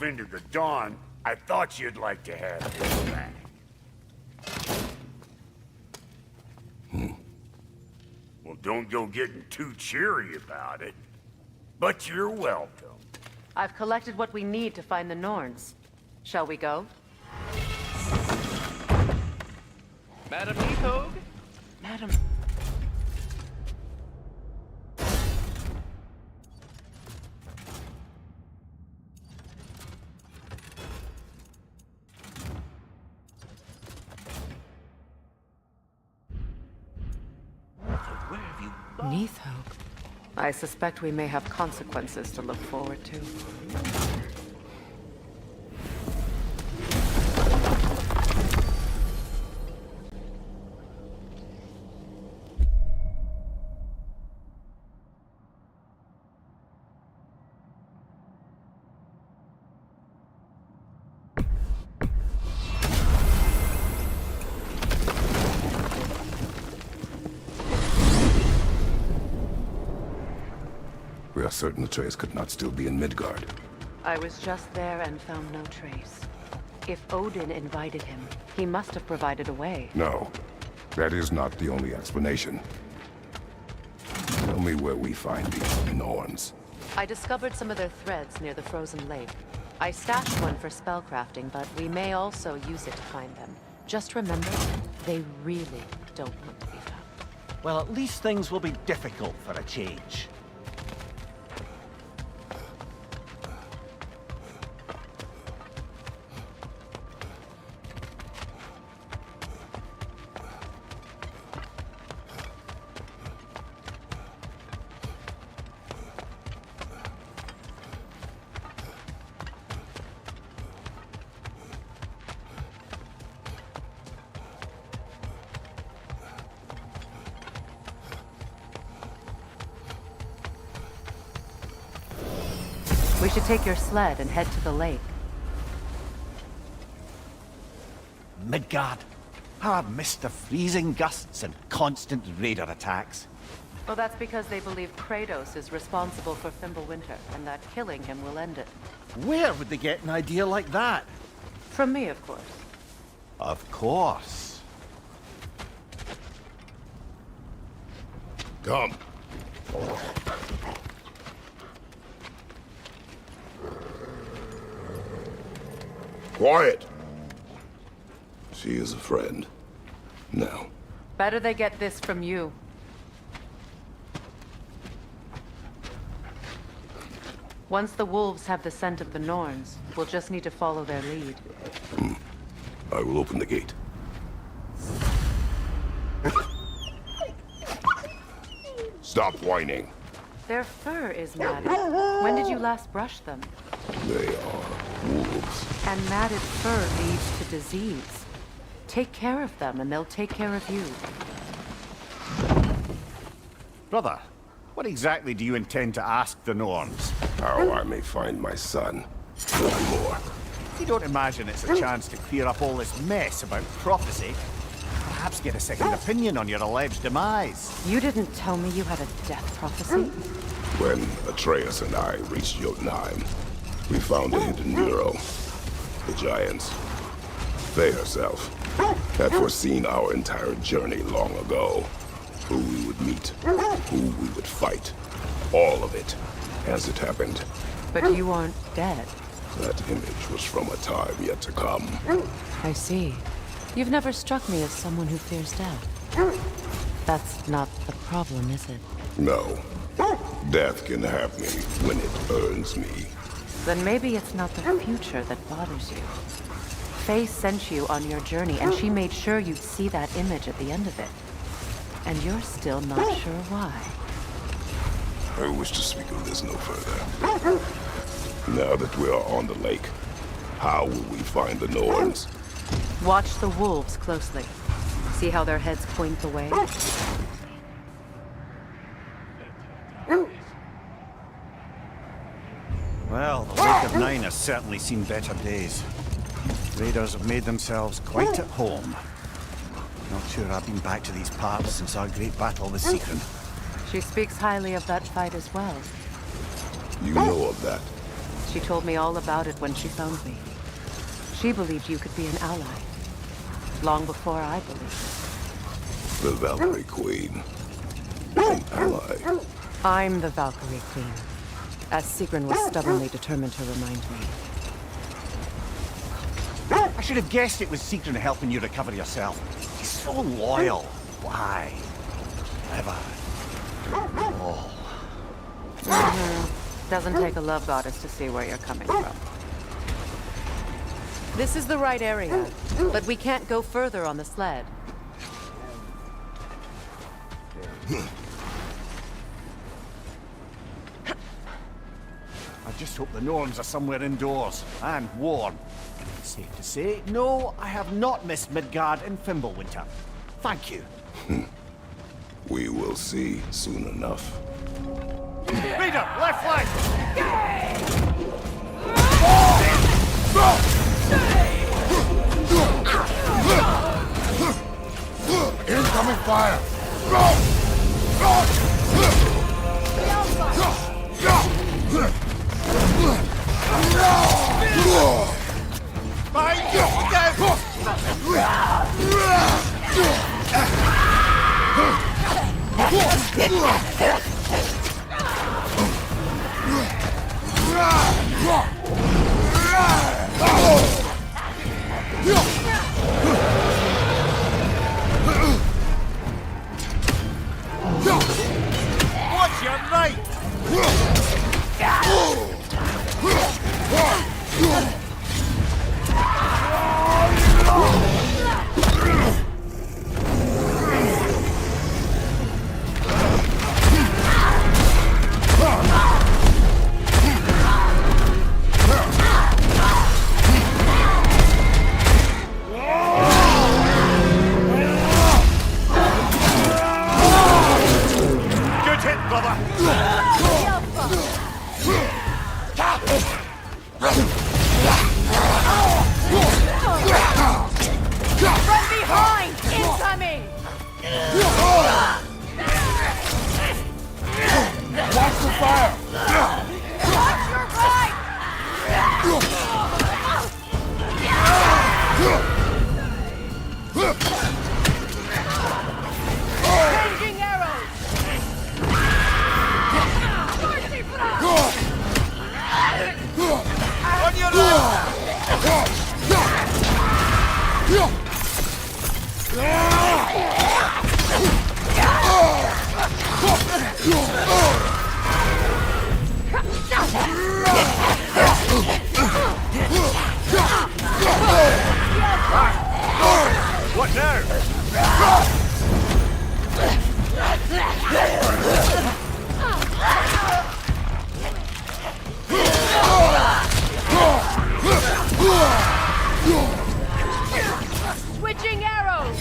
into the dawn, I thought you'd like to have this back. Well, don't go getting too cheery about it. But you're welcome. I've collected what we need to find the Norns. Shall we go? Madam Neathog? Madam... Where have you gone? Neathog. I suspect we may have consequences to look forward to. We are certain the trace could not still be in Midgard. I was just there and found no trace. If Odin invited him, he must have provided a way. No, that is not the only explanation. Tell me where we find these Norns. I discovered some of their threads near the frozen lake. I stashed one for spellcrafting, but we may also use it to find them. Just remember, they really don't want to be found. Well, at least things will be difficult for a change. We should take your sled and head to the lake. Midgard. How I've missed the freezing gusts and constant raider attacks. Well, that's because they believe Kratos is responsible for Fimbulwinter, and that killing him will end it. Where would they get an idea like that? From me, of course. Of course. Come. Quiet! She is a friend. Now. Better they get this from you. Once the wolves have the scent of the Norns, we'll just need to follow their lead. I will open the gate. Stop whining. Their fur is matted. When did you last brush them? They are wolves. And matted fur leads to disease. Take care of them, and they'll take care of you. Brother, what exactly do you intend to ask the Norns? How I may find my son. Nothing more. You don't imagine it's a chance to clear up all this mess about prophecy? Perhaps get a second opinion on your alleged demise. You didn't tell me you had a death prophecy? When Atreus and I reached Jotunheim, we found a hidden mural. The giants, they herself, had foreseen our entire journey long ago. Who we would meet, who we would fight. All of it, as it happened. But you aren't dead. That image was from a time yet to come. I see. You've never struck me as someone who fears death. That's not the problem, is it? No. Death can have me when it earns me. Then maybe it's not the future that bothers you. Faye sent you on your journey, and she made sure you'd see that image at the end of it. And you're still not sure why. I wish to speak of this no further. Now that we are on the lake, how will we find the Norns? Watch the wolves closely. See how their heads point the way? Well, the Lake of Nine has certainly seen better days. Raiders have made themselves quite at home. Not sure I've been back to these parts since our great battle with Sigrun. She speaks highly of that fight as well. You know of that. She told me all about it when she found me. She believed you could be an ally. Long before I believed it. The Valkyrie Queen. An ally. I'm the Valkyrie Queen, as Sigrun was stubbornly determined to remind me. I should have guessed it was Sigrun helping you recover yourself. He's so loyal. Why? Clever. Oh. Doesn't take a love goddess to see where you're coming from. This is the right area, but we can't go further on the sled. I just hope the Norns are somewhere indoors and warm. Safe to say, no, I have not missed Midgard in Fimbulwinter. Thank you. We will see soon enough. Raider, left flank! Incoming fire! Watch your right! Good hit, brother! From behind! Incoming! Watch the fire! Watch your right! Changing arrows! On your left! What now? Switching arrows!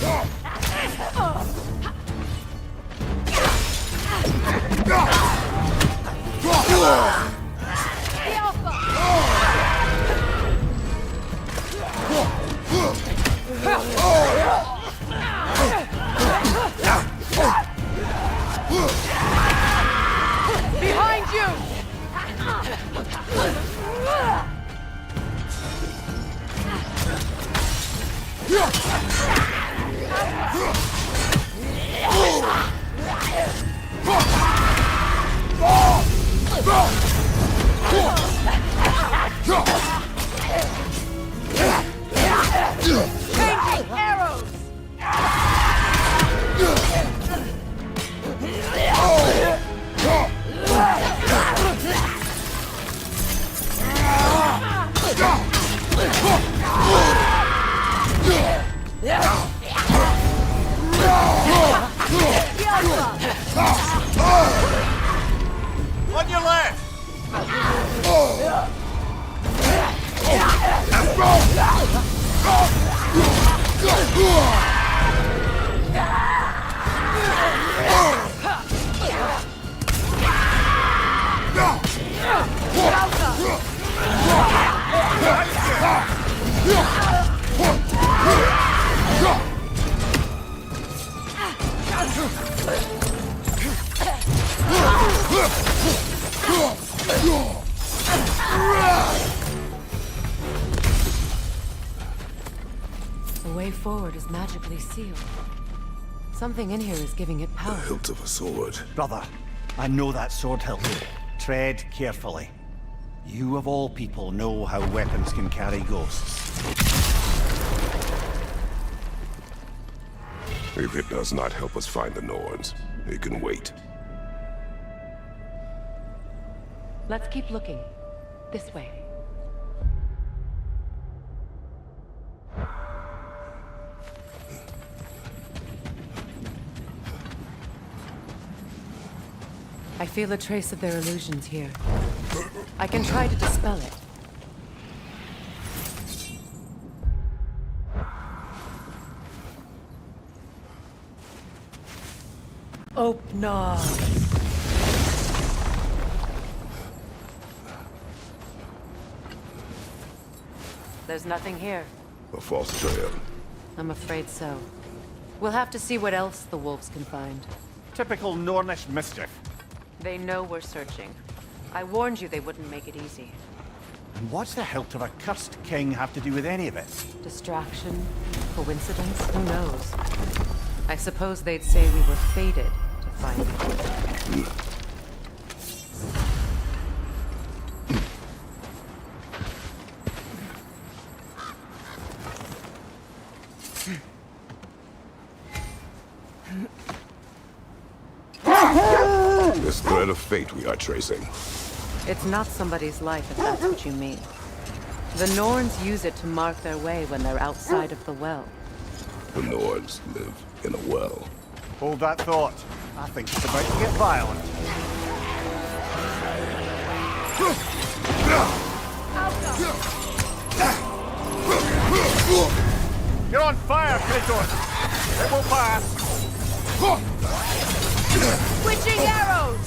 Behind you! Changing arrows! On your left! way forward is magically sealed. Something in here is giving it The power. hilt of a sword. Brother, I know that sword hilt. Tread carefully. You of all people know how weapons can carry ghosts. If it does not help us find the Norns, it can wait. Let's keep looking. This way. I feel a trace of their illusions here. I can try to dispel it. Open up. There's nothing here. A false trail. I'm afraid so. We'll have to see what else the wolves can find. Typical Nornish mischief. They know we're searching. I warned you they wouldn't make it easy. And what's the hilt of a cursed king have to do with any of it? Distraction? Coincidence? Who knows? I suppose they'd say we were fated to find it. This thread of fate we are tracing. It's not somebody's life, if that's what you mean. The Norns use it to mark their way when they're outside of the well. The Norns live in a well. Hold that thought. I think it's about to get violent. You're on fire, Kratos! It will pass! Switching arrows!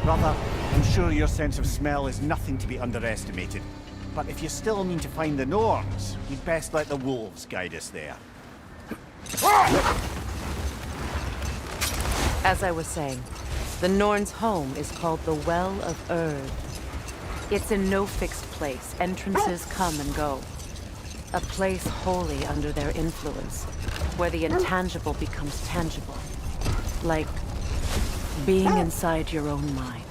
Brother, I'm sure your sense of smell is nothing to be underestimated. But if you still mean to find the Norns, you'd best let the wolves guide us there. As I was saying, the Norns' home is called the Well of Erd. It's in no fixed place. Entrances come and go. A place wholly under their influence, where the intangible becomes tangible. Like being inside your own mind.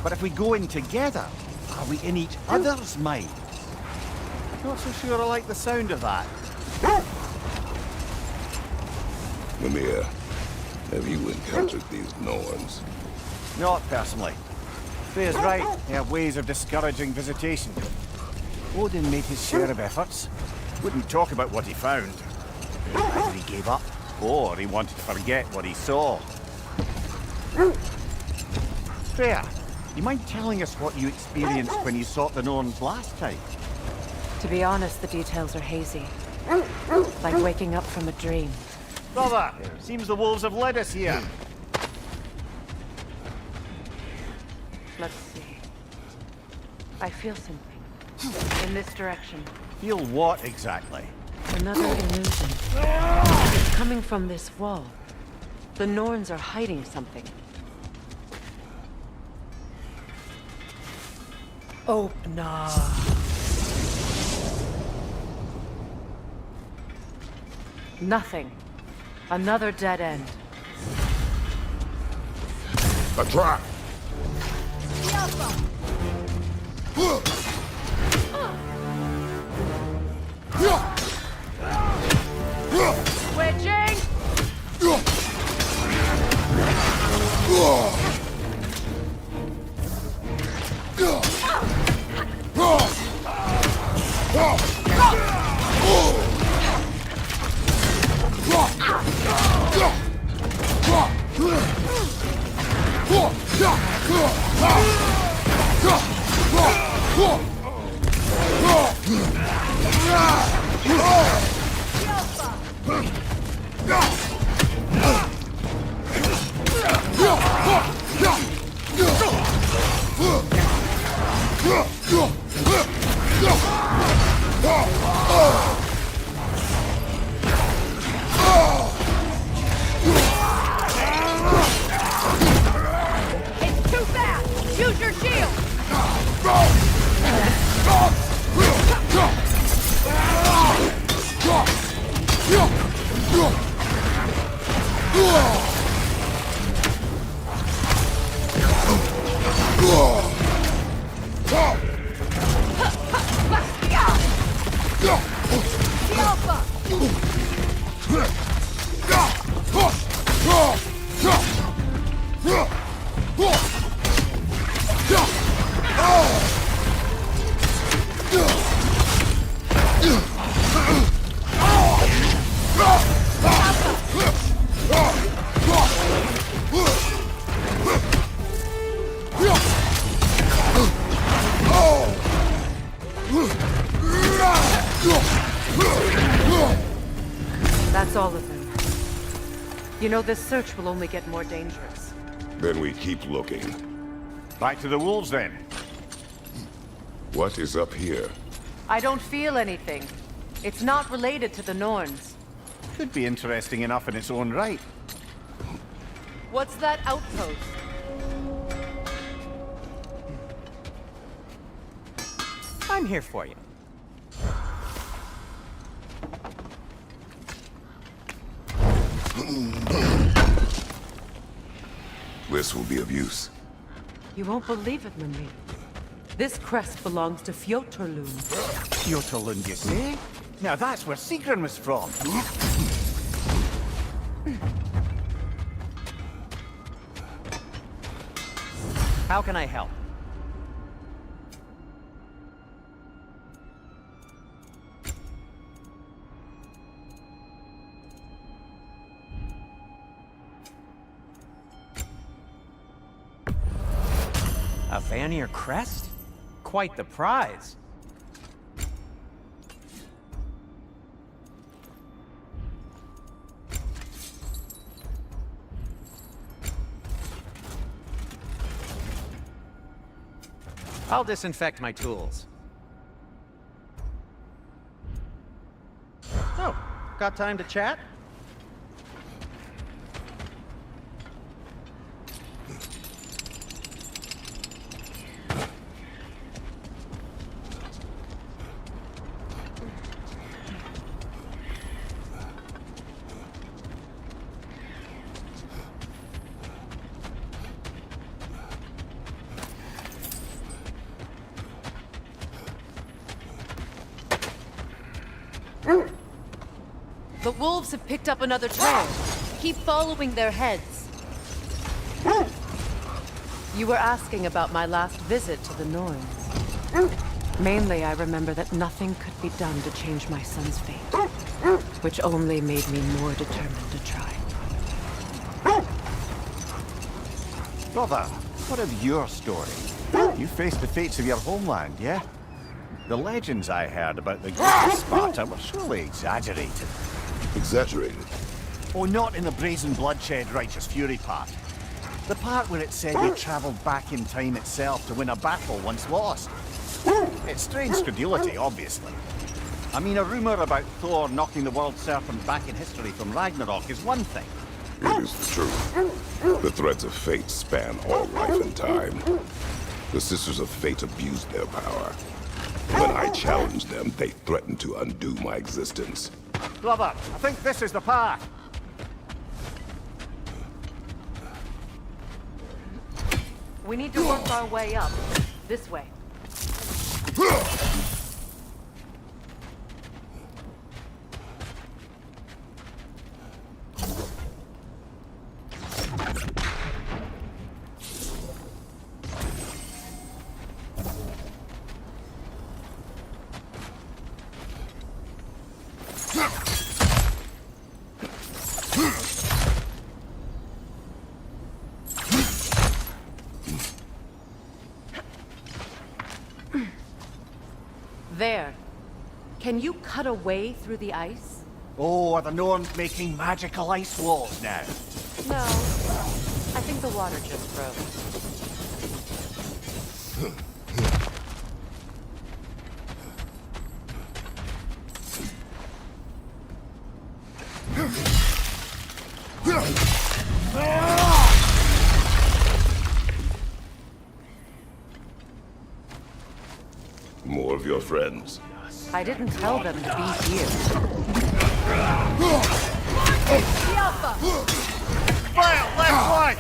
But if we go in together, are we in each other's mind? Not so sure I like the sound of that. Mimir, have you encountered these Norns? Not personally. Freya's right, they have ways of discouraging visitation. Odin made his share of efforts. Wouldn't talk about what he found. Either he gave up, or he wanted to forget what he saw. Freya, you mind telling us what you experienced when you sought the Norns last time? To be honest, the details are hazy. Like waking up from a dream. Brother, seems the wolves have led us here. Let's see. I feel something. In this direction. Feel what exactly? Another illusion. It's coming from this wall. The Norns are hiding something. Open up. Nothing. Another dead end. A trap! Switching! That's all of them. You know, this search will only get more dangerous. Then we keep looking. Back to the wolves, then. What is up here? I don't feel anything. It's not related to the Norns. Could be interesting enough in its own right. What's that outpost? I'm here for you. This will be of use. You won't believe it, Mimi. This crest belongs to Fjotorlund. Fjotorlund, you say? Now that's where Sigrun was from. How can I help? A Vanir crest? Quite the prize. I'll disinfect my tools. Oh, got time to chat? The wolves have picked up another trail. Keep following their heads. You were asking about my last visit to the Norns. Mainly, I remember that nothing could be done to change my son's fate, which only made me more determined to try. Brother, what of your story? You faced the fates of your homeland, yeah? The legends I heard about the Great Sparta were surely exaggerated. Exaggerated. Oh, not in the brazen bloodshed righteous fury part. The part where it said they travelled back in time itself to win a battle once lost. It's strange credulity, obviously. I mean, a rumour about Thor knocking the world serpent back in history from Ragnarok is one thing. It is the truth. The threads of fate span all life and time. The Sisters of Fate abused their power. When I challenged them, they threatened to undo my existence. Brother, I think this is the path. We need to work our way up. This way. There. Can you cut a way through the ice? Oh, are the Norns making magical ice walls now? No. I think the water just froze. More of your friends. I didn't tell them to be here. Fire! Left flank!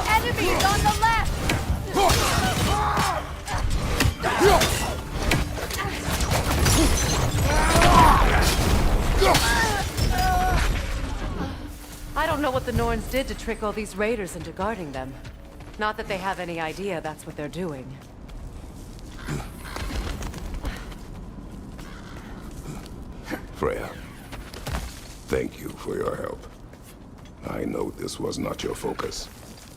Enemies on the left! I don't know what the Norns did to trick all these raiders into guarding them. Not that they have any idea that's what they're doing. Freya, thank you for your help. I know this was not your focus.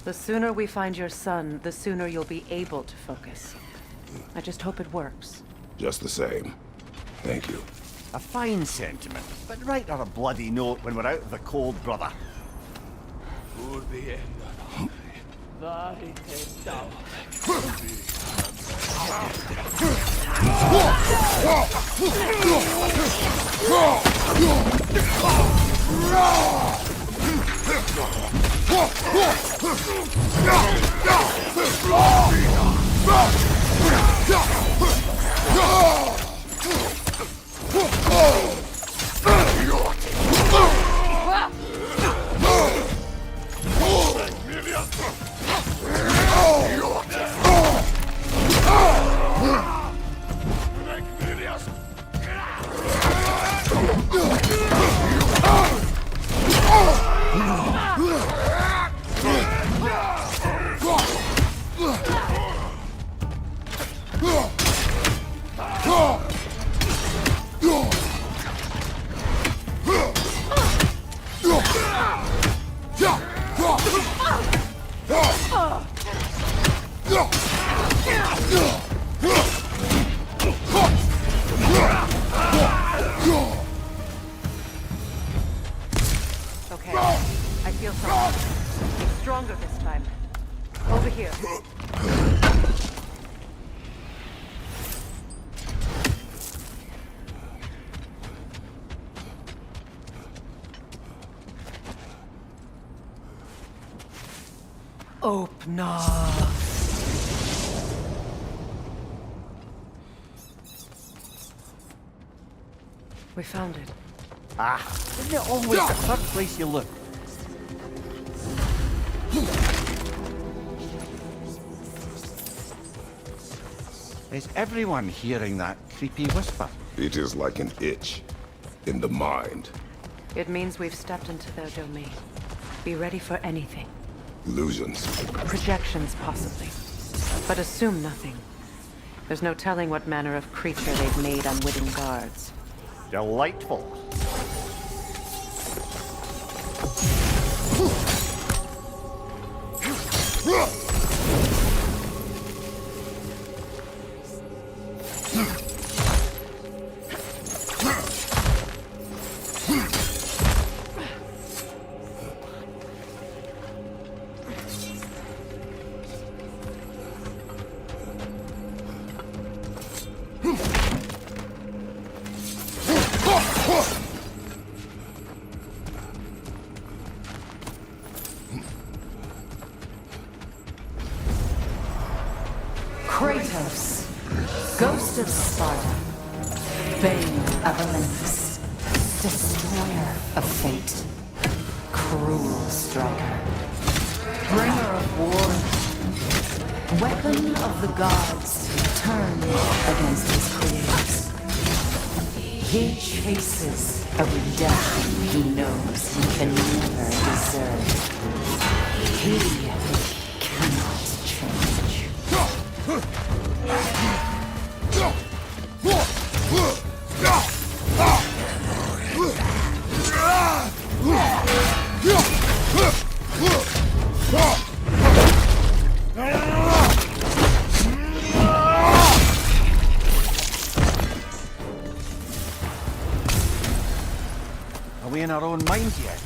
The sooner we find your son, the sooner you'll be able to focus. I just hope it works. Just the same, thank you. A fine sentiment, but write her a bloody note when we're out of the cold, brother. Okay, I feel something. It's stronger this time. Over here. Open up. We found it. Ah, isn't it always the first place you look? Is everyone hearing that creepy whisper? It is like an itch in the mind. It means we've stepped into their domain. Be ready for anything. Illusions. Projections, possibly. But assume nothing. There's no telling what manner of creature they've made unwitting guards. Delightful. Kratos, Ghost of Sparta, Bane of Olympus, Destroyer of Fate, Cruel Striker, Bringer of War, Weapon of the Gods, turned against his creators. He chases every death he knows he can never deserve. He cannot change. Are we in our own minds yet?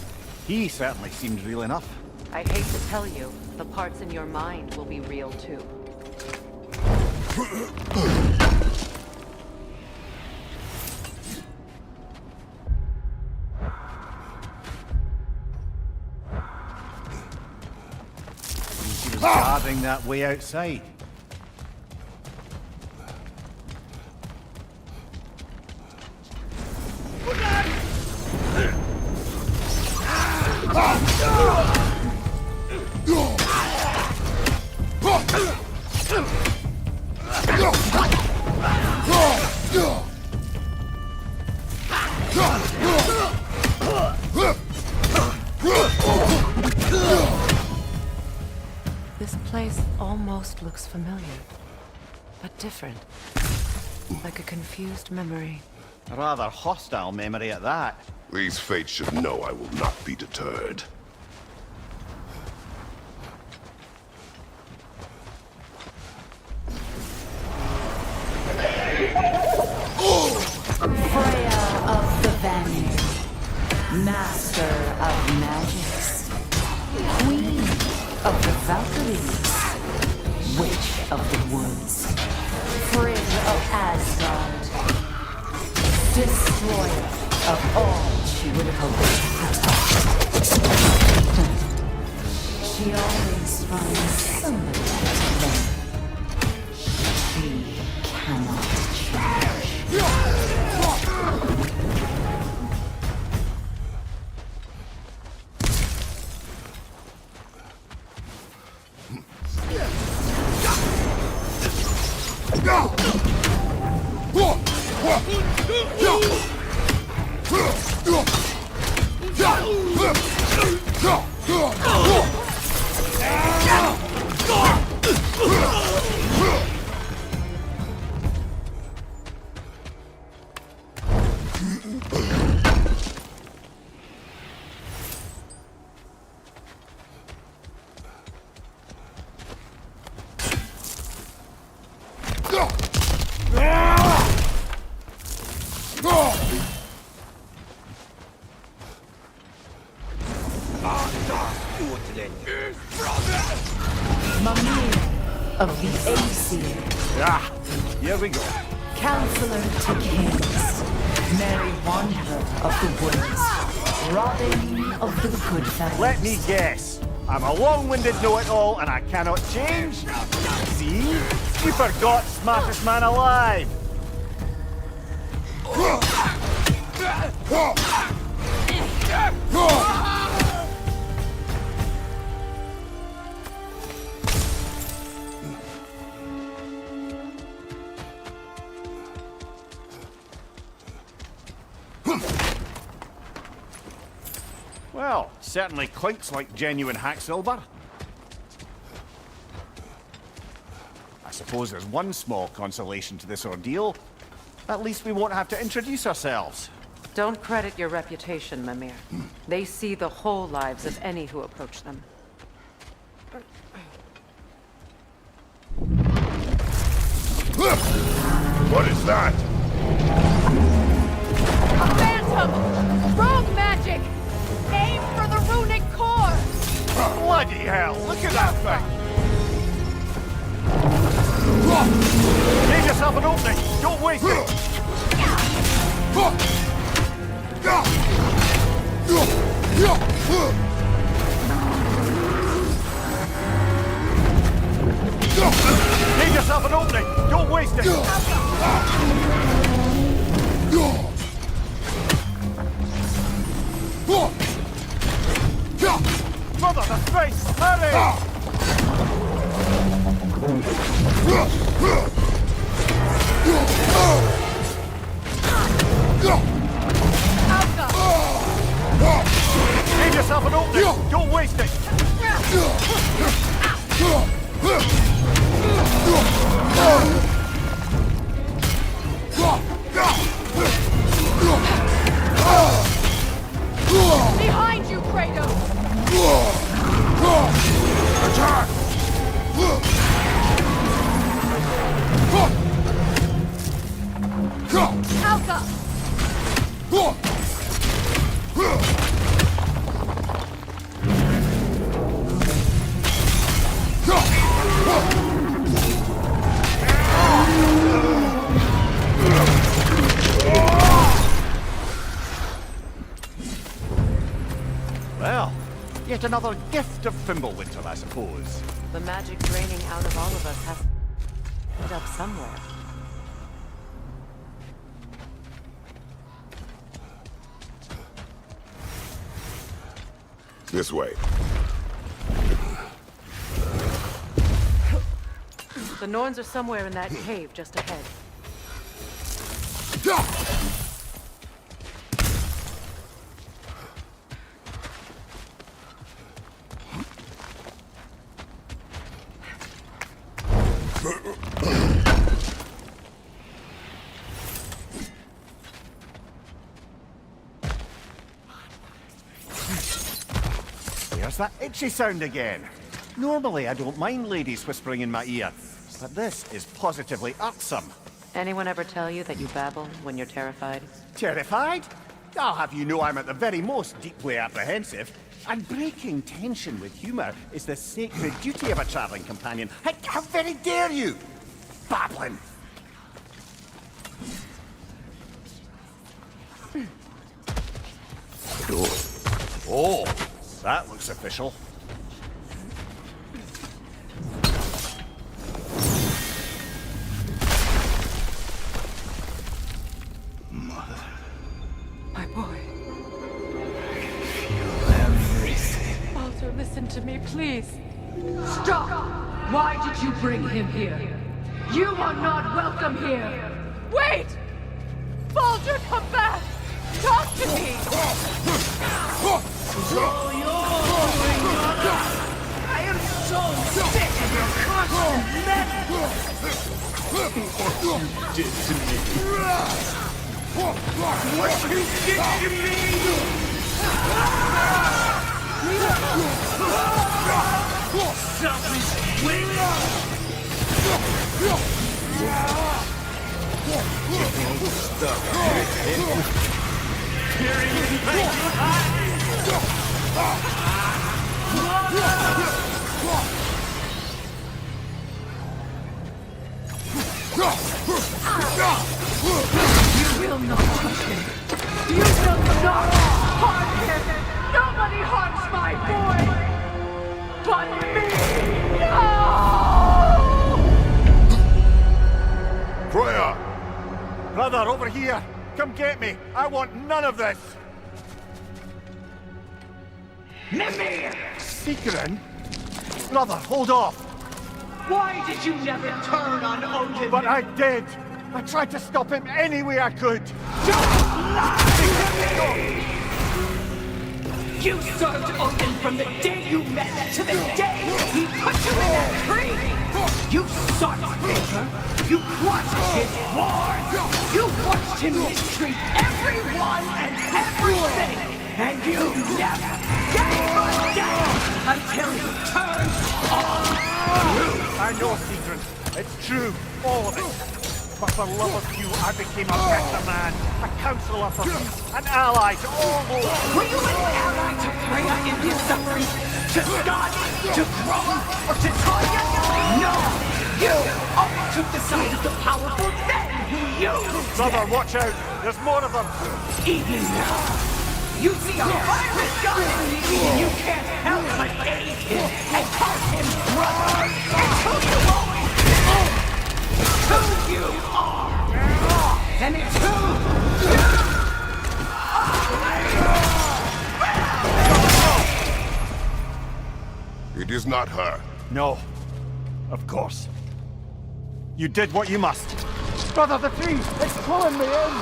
He certainly seems real enough. I hate to tell you, the parts in your mind will be real too. She was guarding that way outside. looks familiar, but different. Like a confused memory. A rather hostile memory at that. These fates should know I will not be deterred. Freya of the Vanir, master of magics, queen of the Valkyries, witch of the woods, Frigg of Asgard, destroyer of all she would hoped to protect. She always finds somebody to blame. She cannot change. Mimir of the Aesir, Ah, here we go. counselor to kings, merry wanderer of the woods, Robin of the good fellows. Let me guess. I'm a long-winded know-it-all and I cannot change? See? You forgot smartest man alive. Well, certainly clinks like genuine hack silver. I suppose there's one small consolation to this ordeal. At least we won't have to introduce ourselves. Don't credit your reputation, Mimir. They see the whole lives of any who approach them. What is that? A phantom! Rogue magic! Aim for the runic core! Bloody hell, look at that thing! Give yourself an opening, don't waste it! Give yourself an opening, don't waste it! Brother, the space! Hurry! Give yourself an opening! Don't waste it! Behind you, Kratos! Attack! Alka! Well, yet another gift of Fimbulwinter, I suppose. The magic draining out of all of us has to end up somewhere. This way. The Norns are somewhere in that cave just ahead. that itchy sound again? Normally, I don't mind ladies whispering in my ear, but this is positively irksome. Anyone ever tell you that you babble when you're terrified? Terrified? I'll have you know I'm at the very most deeply apprehensive. And breaking tension with humour is the sacred duty of a travelling companion. How very dare you! Babbling! Oh, that looks official. My boy. Walter, listen to me, please. Stop! Why did you bring him here? You are not welcome here! Wait! Baldur, come back! Talk to me! I am so sick of your constant meddling! What you did to me! Selfish witch! You will not touch him! You will not harm him! Nobody harms my boy! But me! Freya! Brother, over here! Come get me! I want none of this! Mimir! Secret? Brother, hold off! Why did you never turn on Odin? But I did! I tried to stop him any way I could! Don't lie to me! You served Odin from the day you met to the day he put you in that tree! You sought favor, you watched his wars, you watched him mistreat everyone and everything, and you never gave a damn until he turned on you! I know, Secret. It's true, all of it. But for love of you, I became a better man, a counselor for peace, an ally to all those. Were you an ally to Freya in his suffering? To Scott? To Grom? Or to Tanya? No! You always took the side of the powerful, then you used Brother, them. watch out! There's more of them! Even now, you see a pirate god in me, and you can't help but aid him and call him brother. It's who you always been. Who you are. And it's who you are. It is not her. No. Of course. You did what you must. Brother, the tree! It's pulling me in!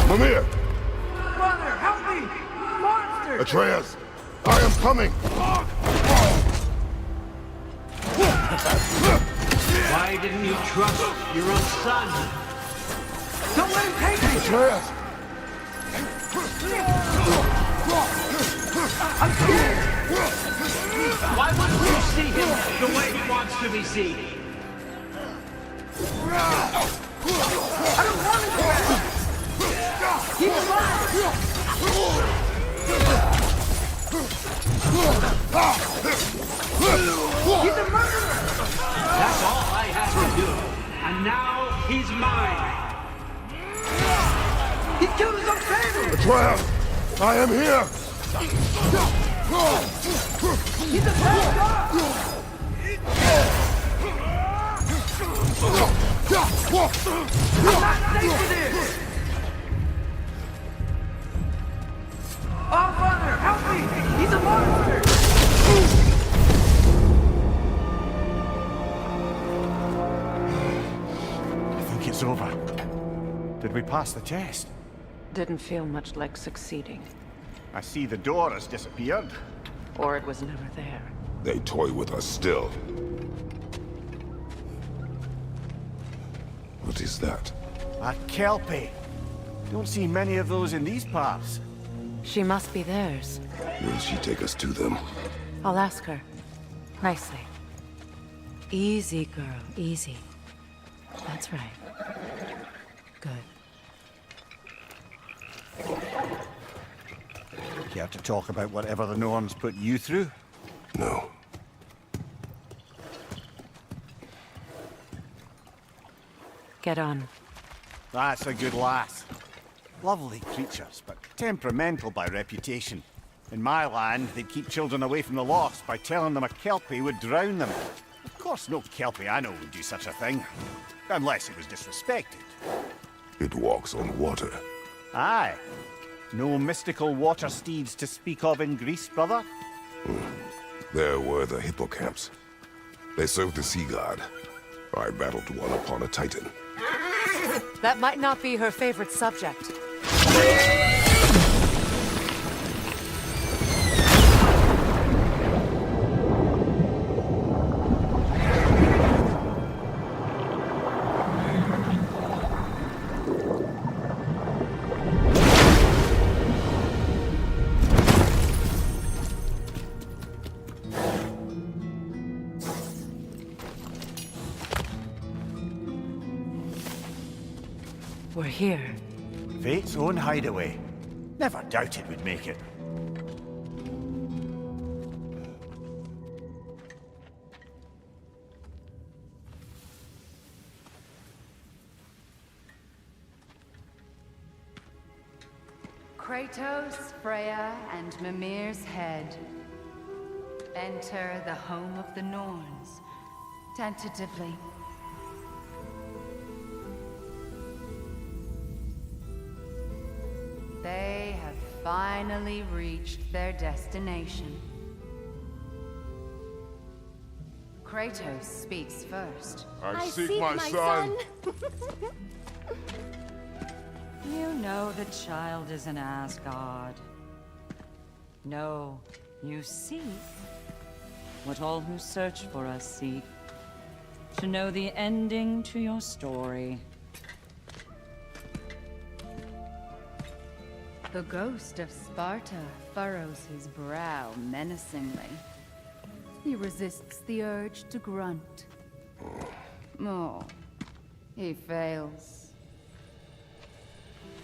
Mimir! Brother, help me! Monster! Atreus! I am coming! Why didn't you trust your own son? Don't let him take me! Atreus! I'm scared! Why wouldn't you see him the way he wants to be seen? I don't want to go back! He's alive! He's a murderer! That's all I had to do. And now he's mine. He killed his own family! Atreus! I am here! He's a bad god! I'm not safe for this! Oh, brother, help me! He's a monster! I think it's over. Did we pass the test? Didn't feel much like succeeding. I see the door has disappeared. Or it was never there. They toy with us still. What is that? A kelpie. Don't see many of those in these parts. She must be theirs. Will she take us to them? I'll ask her. Nicely. Easy, girl. Easy. That's right. Good. Care to talk about whatever the Norns put you through? No. Get on. That's a good lass. Lovely creatures, but temperamental by reputation. In my land, they'd keep children away from the lost by telling them a Kelpie would drown them. Of course, no Kelpie I know would do such a thing. Unless it was disrespected. It walks on water. Aye. No mystical water steeds to speak of in Greece, brother? There were the hippocamps. They served the sea god. I battled one upon a titan. That might not be her favorite subject. We're here. Fate's own hideaway. Never doubted we'd make it. Kratos, Freya, and Mimir's head. Enter the home of the Norns, tentatively. They have finally reached their destination. Kratos speaks first. I seek my son. You know the child is an Asgard. No, you seek what all who search for us seek. To know the ending to your story. The ghost of Sparta furrows his brow menacingly. He resists the urge to grunt. Oh, he fails.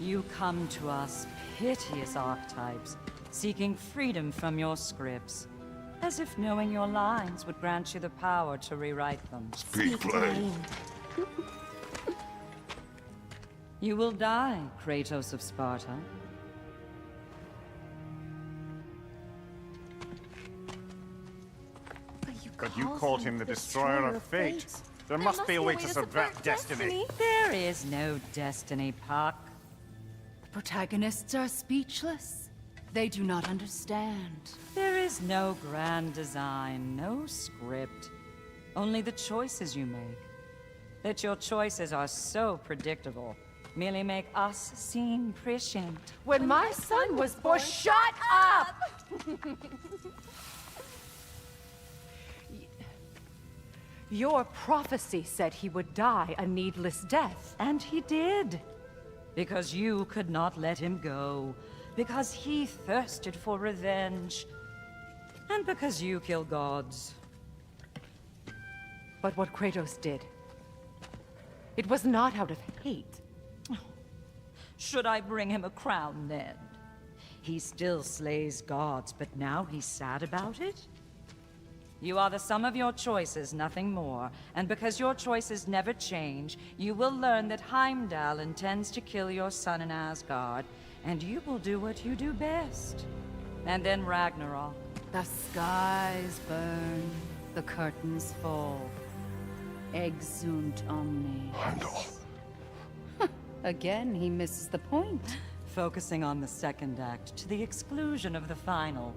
You come to us, piteous archetypes, seeking freedom from your scripts. As if knowing your lines would grant you the power to rewrite them. Speak plain. You will die, Kratos of Sparta. But you called him the Destroyer of Fate. There must be a way to subvert destiny. There is no destiny, Puck. The protagonists are speechless. They do not understand. There is no grand design, no script. Only the choices you make. That your choices are so predictable merely make us seem prescient. When my son was born, shut up! Your prophecy said he would die a needless death. And he did. Because you could not let him go. Because he thirsted for revenge. And because you kill gods. But what Kratos did, it was not out of hate. Should I bring him a crown then? He still slays gods, but now he's sad about it? You are the sum of your choices, nothing more. And because your choices never change, you will learn that Heimdall intends to kill your son in Asgard, and you will do what you do best. And then Ragnarok. The skies burn, the curtains fall. Exunt omnes. Heimdall. Again, he misses the point. Focusing on the second act to the exclusion of the final.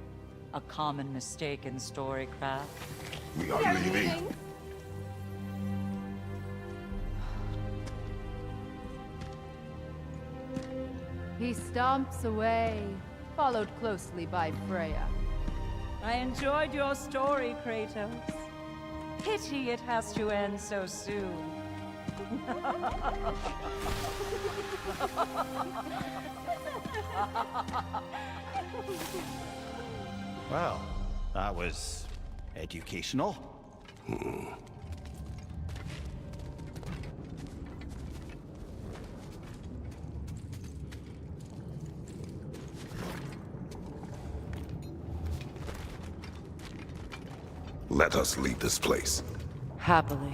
A common mistake in storycraft. We are leaving. He stomps away, followed closely by Freya. I enjoyed your story, Kratos. Pity it has to end so soon. Well, that was educational. Let us leave this place. Happily.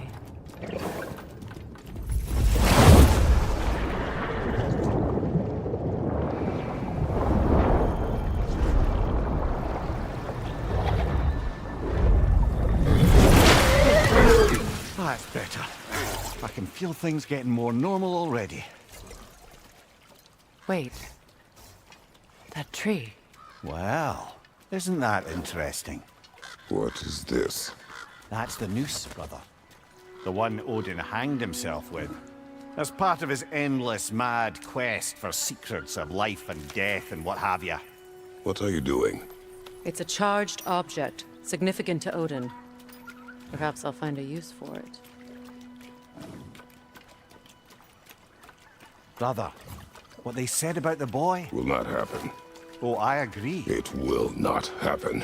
That's better. I can feel things getting more normal already. Wait. That tree. Well, isn't that interesting? What is this? That's the noose, brother. The one Odin hanged himself with. As part of his endless, mad quest for secrets of life and death and what have you. What are you doing? It's a charged object, significant to Odin. Perhaps I'll find a use for it. Brother, what they said about the boy? Will not happen. Oh, I agree. It will not happen.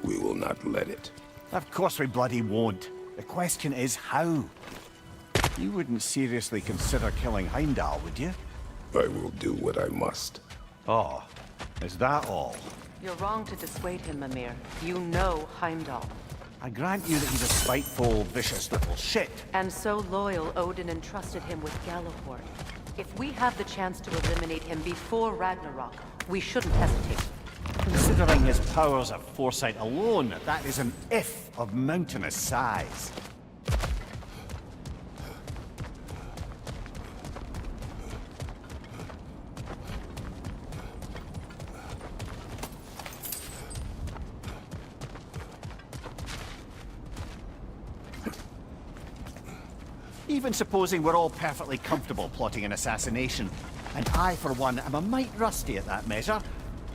We will not let it. Of course we bloody won't. The question is how? You wouldn't seriously consider killing Heimdall, would you? I will do what I must. Oh, is that all? You're wrong to dissuade him, Mimir. You know Heimdall. I grant you that he's a spiteful, vicious little shit. And so loyal, Odin entrusted him with Galahorn. If we have the chance to eliminate him before Ragnarok, we shouldn't hesitate. Considering his powers of foresight alone, that is an if of mountainous size. Even supposing we're all perfectly comfortable plotting an assassination, and I, for one, am a mite rusty at that measure,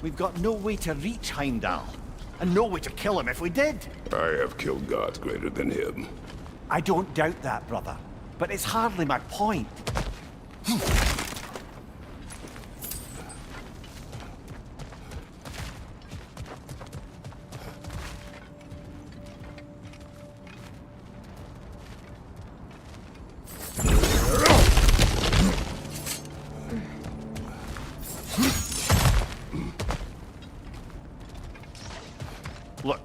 we've got no way to reach Heimdall, and no way to kill him if we did. I have killed gods greater than him. I don't doubt that, brother, but it's hardly my point. Look,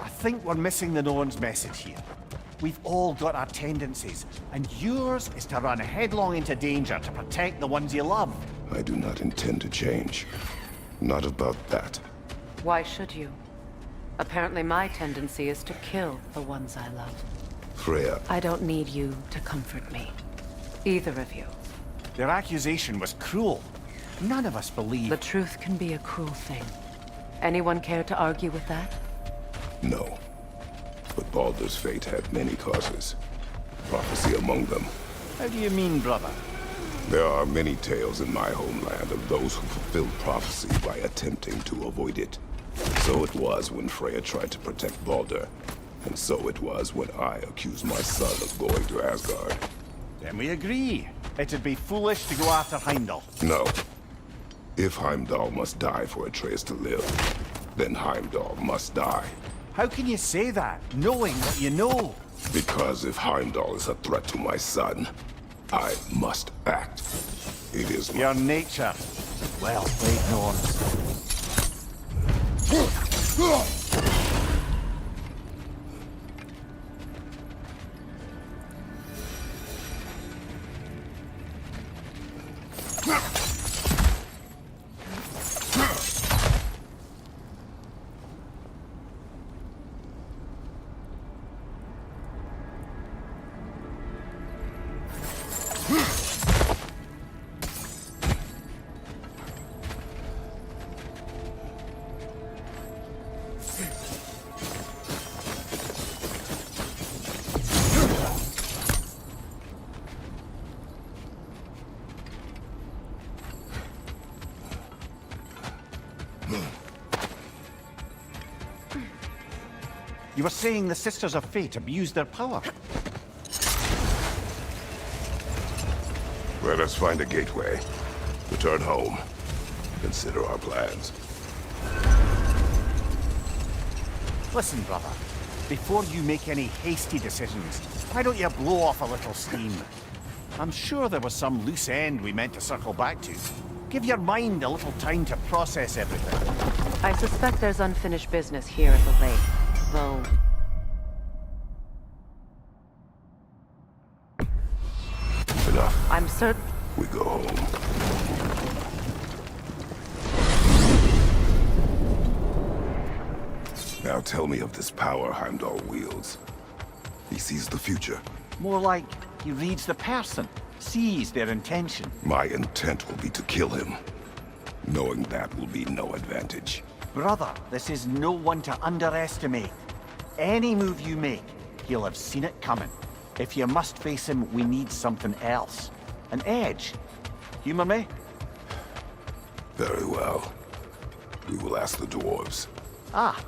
I think we're missing the Norn's message here. We've all got our tendencies, and yours is to run headlong into danger to protect the ones you love. I do not intend to change. Not about that. Why should you? Apparently my tendency is to kill the ones I love. Freya, I don't need you to comfort me. Either of you. Their accusation was cruel. None of us believe. The truth can be a cruel thing. Anyone care to argue with that? no. But Baldur's fate had many causes. Prophecy among them. How do you mean, brother? There are many tales in my homeland of those who fulfilled prophecy by attempting to avoid it. So it was when Freya tried to protect Baldur. And so it was when I accused my son of going to Asgard. Then we agree. It'd be foolish to go after Heimdall. No. If Heimdall must die for Atreus to live, then Heimdall must die. How can you say that, knowing what you know? Because if Heimdall is a threat to my son, I must act. It is my... Your nature. Well played, Norns. You were saying the Sisters of Fate abused their power. Let us find a gateway. Return home. Consider our plans. Listen, brother. Before you make any hasty decisions, why don't you blow off a little steam? I'm sure there was some loose end we meant to circle back to. Give your mind a little time to process everything. I suspect there's unfinished business here at the lake, though. Enough. I'm certain. We go home. Now tell me of this power Heimdall wields. He sees the future. More like he reads the person, sees their intention. My intent will be to kill him. Knowing that will be no advantage. Brother, this is no one to underestimate. Any move you make, he'll have seen it coming. If you must face him, we need something else. An edge. Humor me? Very well. We will ask the dwarves. Ah,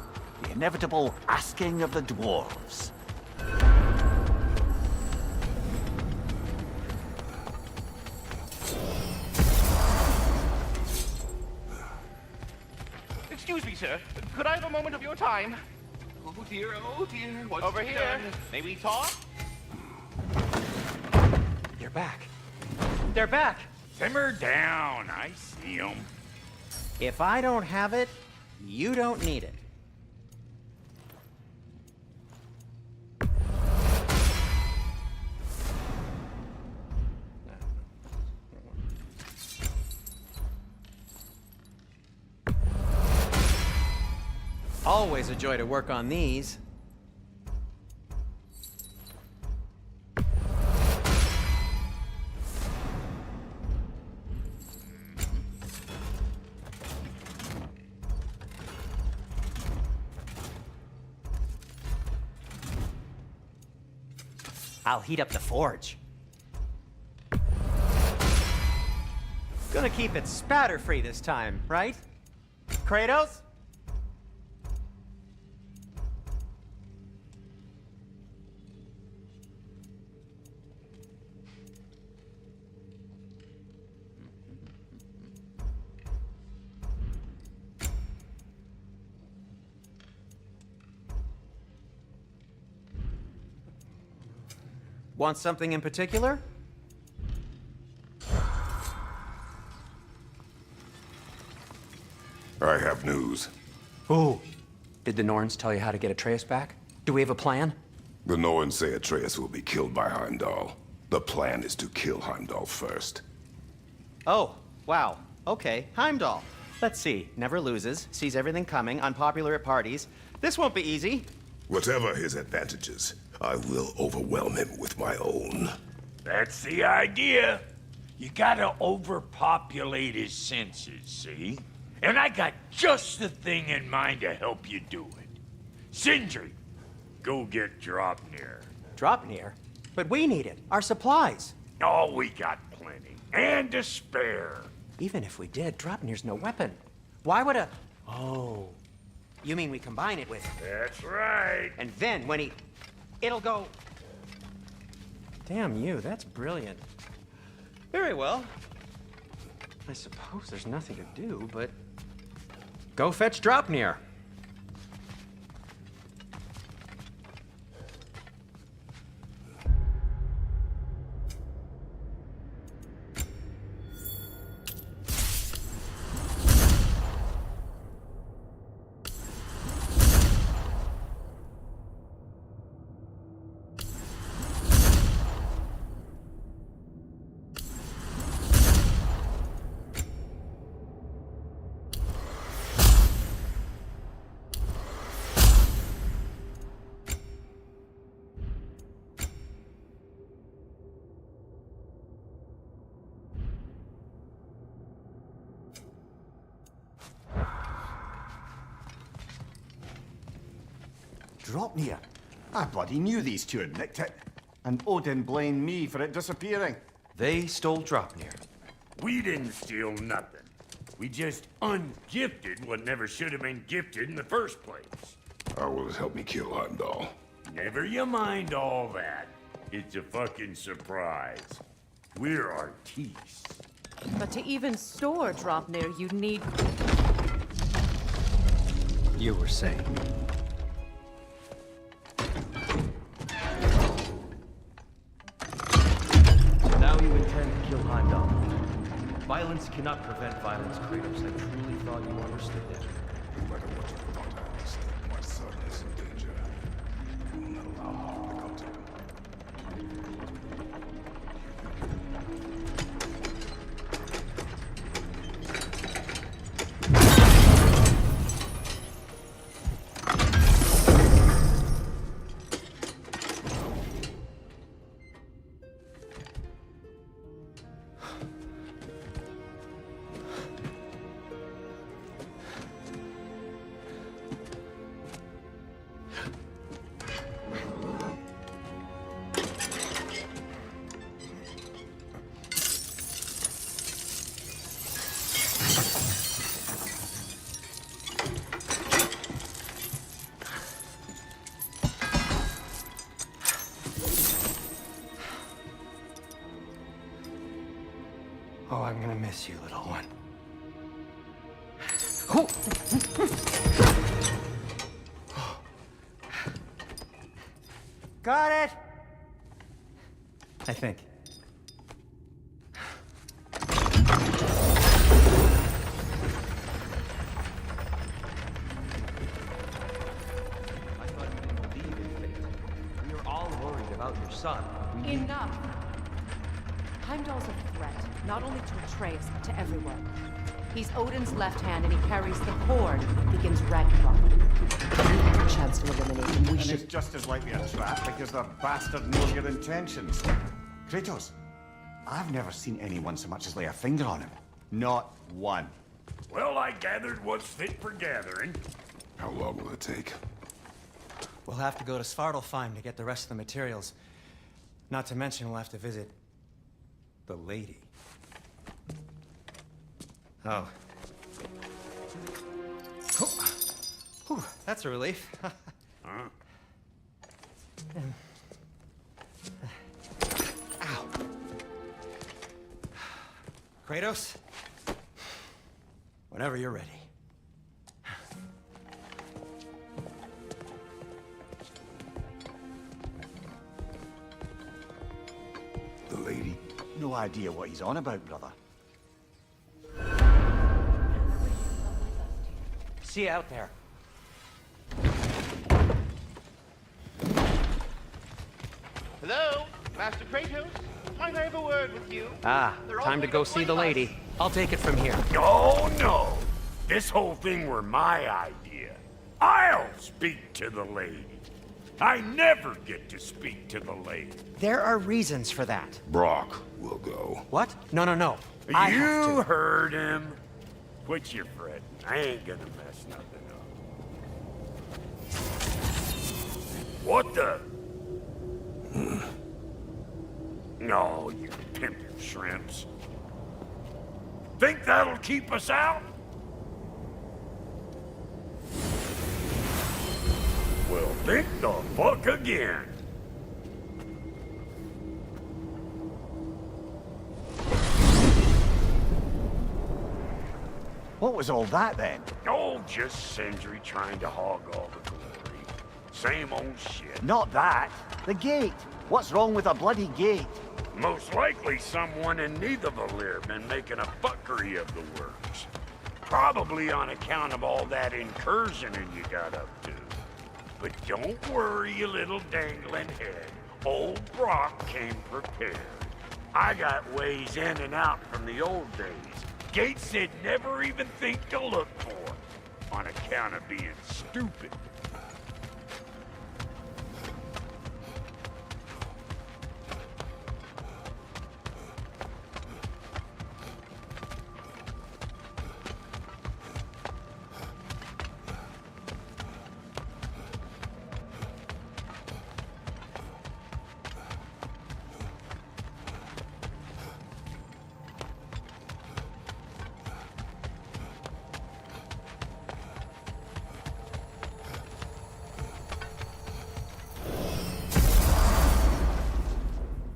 the inevitable asking of the dwarves. Excuse me, sir. Could I have a moment of your time? Oh dear, what's over here? Done? May we talk? They're back. They're back! Simmer down, I see 'em. If I don't have it, you don't need it. Always a joy to work on these. I'll heat up the forge. Gonna keep it spatter-free this time, right? Kratos? Want something in particular? I have news. Ooh. Did the Norns tell you how to get Atreus back? Do we have a plan? The Norns say Atreus will be killed by Heimdall. The plan is to kill Heimdall first. Oh, wow. Okay, Heimdall. Let's see. Never loses, sees everything coming, unpopular at parties. This won't be easy. Whatever his advantages, I will overwhelm him with my own. That's the idea. You gotta overpopulate his senses, see? And I got just the thing in mind to help you do it. Sindri, go get Dropnir. Dropnir? But we need it. Our supplies. Oh, we got plenty. And to spare. Even if we did, Dropnir's no weapon. Why would a... Oh. You mean we combine it with... That's right. And then when he... It'll go... Damn you, that's brilliant. Very well. I suppose there's nothing to do, but... Go fetch Dropnir. Dropnir. I bloody knew these two had nicked it. And Odin blamed me for it disappearing. They stole Dropnir. We didn't steal nothing. We just ungifted what never should have been gifted in the first place. How will it help me kill Heimdall? Never you mind all that. It's a fucking surprise. We're artistes. But to even store Dropnir, you'd need... You were saying. Now you intend to kill Heimdall. Violence cannot prevent violence, Kratos. I truly thought you understood that. No matter what you thought I understood, my son is in danger. I will not allow harm to come to him. Oh, I'm gonna miss you, little one. Got it! I think. I thought you didn't believe in fate. We are all worried about your son. Enough! Heimdall's a threat, not only to Atreus, but to everyone. He's Odin's left hand, and he carries the cord that begins Ragnarök. A chance to eliminate him, we And should... it's just as likely a trap because the bastard knows your intentions. Kratos, I've never seen anyone so much as lay a finger on him. Not one. Well, I gathered what's fit for gathering. How long will it take? We'll have to go to Svartalfheim to get the rest of the materials. Not to mention we'll have to visit the lady. Oh. Whew, that's a relief. Ow. Kratos? Whenever you're ready. The lady? No idea what he's on about, brother. See you out there. Hello, Master Kratos? Might I have a word with you? Ah, They're all time to going go to see the blame lady. us. I'll take it from here. Oh, no. This whole thing were my idea. I'll speak to the lady. I never get to speak to the lady. There are reasons for that. Brock will go. What? No, no, no. I have You to. heard him. Quit your fretting. I ain't gonna mess nothing up. What the? No, you pimp shrimps. Think that'll keep us out? Well, think the fuck again. What was all that then? Oh, just Sindri trying to hog all the glory. Same old shit. Not that. The gate. What's wrong with a bloody gate? Most likely someone in Nidavellir been making a fuckery of the works. Probably on account of all that incursioning you got up to. But don't worry, you little dangling head. Old Brock came prepared. I got ways in and out from the old days. Gates said never even think to look for, on account of being stupid.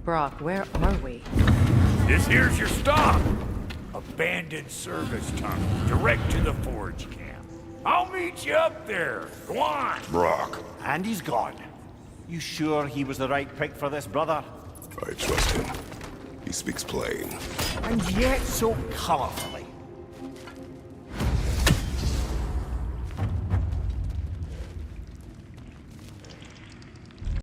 Brock, where are we? This here's your stop. Abandoned service tunnel, direct to the forge camp. I'll meet you up there. Go on. Brock, And he's gone. You sure he was the right pick for this, brother? I trust him. He speaks plain. And yet so colorfully.